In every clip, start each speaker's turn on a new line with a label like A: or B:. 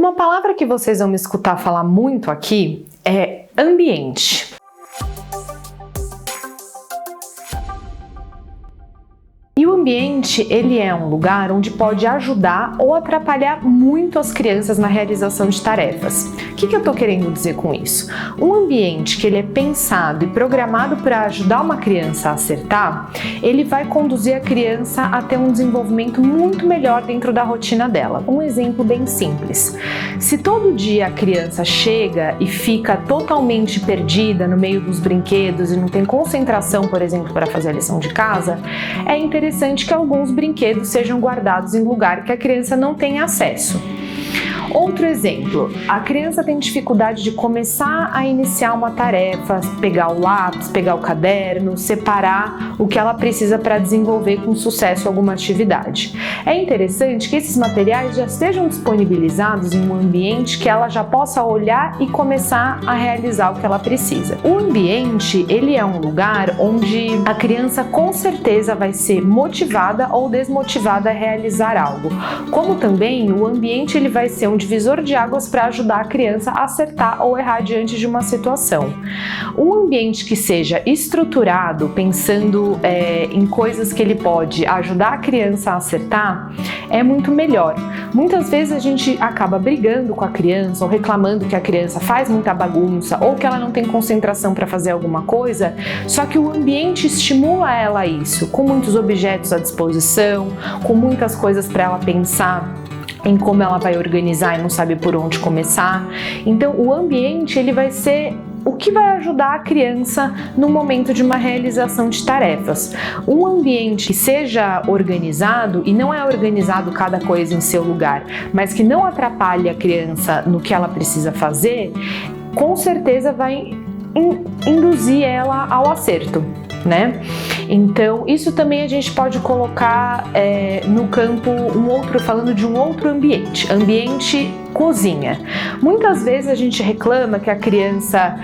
A: Uma palavra que vocês vão me escutar falar muito aqui é ambiente. E o ambiente, ele é um lugar onde pode ajudar ou atrapalhar muito as crianças na realização de tarefas. O que eu estou querendo dizer com isso? Um ambiente que ele é pensado e programado para ajudar uma criança a acertar, ele vai conduzir a criança a ter um desenvolvimento muito melhor dentro da rotina dela. Um exemplo bem simples. Se todo dia a criança chega e fica totalmente perdida no meio dos brinquedos e não tem concentração, por exemplo, para fazer a lição de casa, é interessante que alguns brinquedos sejam guardados em lugar que a criança não tenha acesso. Outro exemplo, a criança tem dificuldade de começar a iniciar uma tarefa, pegar o lápis, pegar o caderno, separar o que ela precisa para desenvolver com sucesso alguma atividade. É interessante que esses materiais já estejam disponibilizados em um ambiente que ela já possa olhar e começar a realizar o que ela precisa. O ambiente, ele é um lugar onde a criança com certeza vai ser motivada ou desmotivada a realizar algo. Como também o ambiente ele vai ser um divisor de águas para ajudar a criança a acertar ou errar diante de uma situação. Um ambiente que seja estruturado, pensando em coisas que ele pode ajudar a criança a acertar, é muito melhor. Muitas vezes a gente acaba brigando com a criança ou reclamando que a criança faz muita bagunça ou que ela não tem concentração para fazer alguma coisa, só que o ambiente estimula ela a isso, com muitos objetos à disposição, com muitas coisas para ela pensar em como ela vai organizar e não sabe por onde começar. Então o ambiente ele vai ser o que vai ajudar a criança no momento de uma realização de tarefas. Um ambiente que seja organizado, e não é organizado cada coisa em seu lugar, mas que não atrapalhe a criança no que ela precisa fazer, com certeza vai induzir ela ao acerto, né? Então, isso também a gente pode colocar no campo falando de um outro ambiente cozinha. Muitas vezes a gente reclama que a criança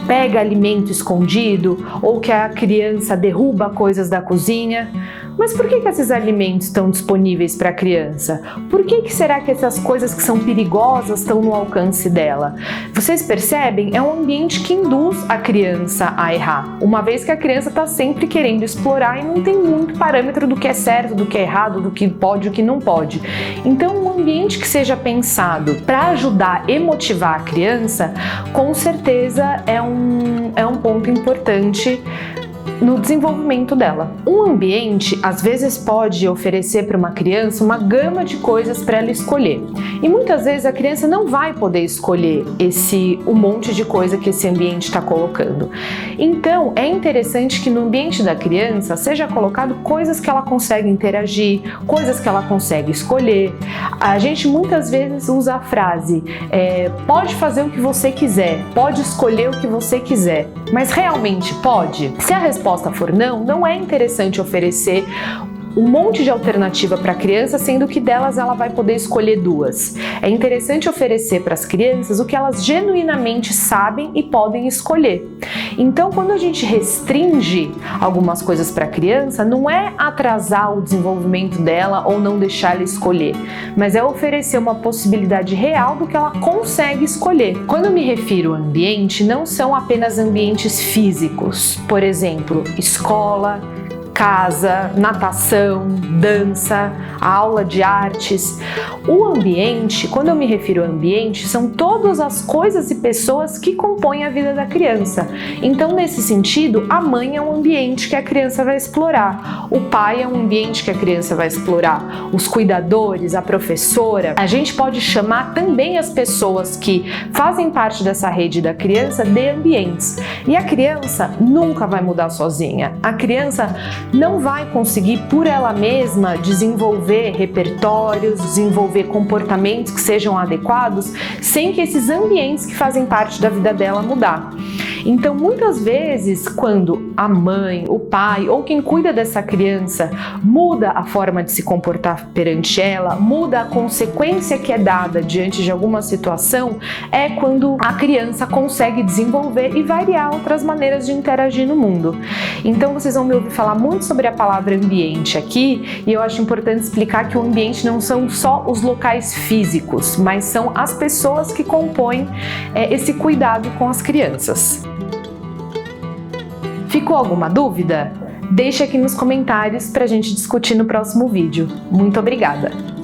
A: pega alimento escondido ou que a criança derruba coisas da cozinha. Mas por que esses alimentos estão disponíveis para a criança? Por que será que essas coisas que são perigosas estão no alcance dela? Vocês percebem? É um ambiente que induz a criança a errar, uma vez que a criança está sempre querendo explorar e não tem muito parâmetro do que é certo, do que é errado, do que pode e o que não pode. Então, um ambiente que seja pensado para ajudar e motivar a criança, com certeza é um ponto importante no desenvolvimento dela. Um ambiente, às vezes, pode oferecer para uma criança uma gama de coisas para ela escolher. E muitas vezes a criança não vai poder escolher um monte de coisa que esse ambiente está colocando. Então, é interessante que no ambiente da criança seja colocado coisas que ela consegue interagir, coisas que ela consegue escolher. A gente muitas vezes usa a frase, pode fazer o que você quiser, pode escolher o que você quiser, mas realmente pode? Se a resposta for não, não é interessante oferecer um monte de alternativa para a criança, sendo que delas ela vai poder escolher duas. É interessante oferecer para as crianças o que elas genuinamente sabem e podem escolher. Então, quando a gente restringe algumas coisas para a criança, não é atrasar o desenvolvimento dela ou não deixar ela escolher, mas é oferecer uma possibilidade real do que ela consegue escolher. Quando eu me refiro ao ambiente, não são apenas ambientes físicos, por exemplo, escola, casa, natação, dança, aula de artes. O ambiente, quando eu me refiro ao ambiente, são todas as coisas e pessoas que compõem a vida da criança. Então, nesse sentido, a mãe é um ambiente que a criança vai explorar, o pai é um ambiente que a criança vai explorar, os cuidadores, a professora. A gente pode chamar também as pessoas que fazem parte dessa rede da criança de ambientes. E a criança nunca vai mudar sozinha. A criança não vai conseguir por ela mesma desenvolver repertórios, desenvolver comportamentos que sejam adequados sem que esses ambientes que fazem parte da vida dela mudar. Então, muitas vezes, quando a mãe, o pai ou quem cuida dessa criança muda a forma de se comportar perante ela, muda a consequência que é dada diante de alguma situação, é quando a criança consegue desenvolver e variar outras maneiras de interagir no mundo. Então vocês vão me ouvir falar muito sobre a palavra ambiente aqui, e eu acho importante explicar que o ambiente não são só os locais físicos, mas são as pessoas que compõem esse cuidado com as crianças. Ficou alguma dúvida? Deixa aqui nos comentários para a gente discutir no próximo vídeo. Muito obrigada!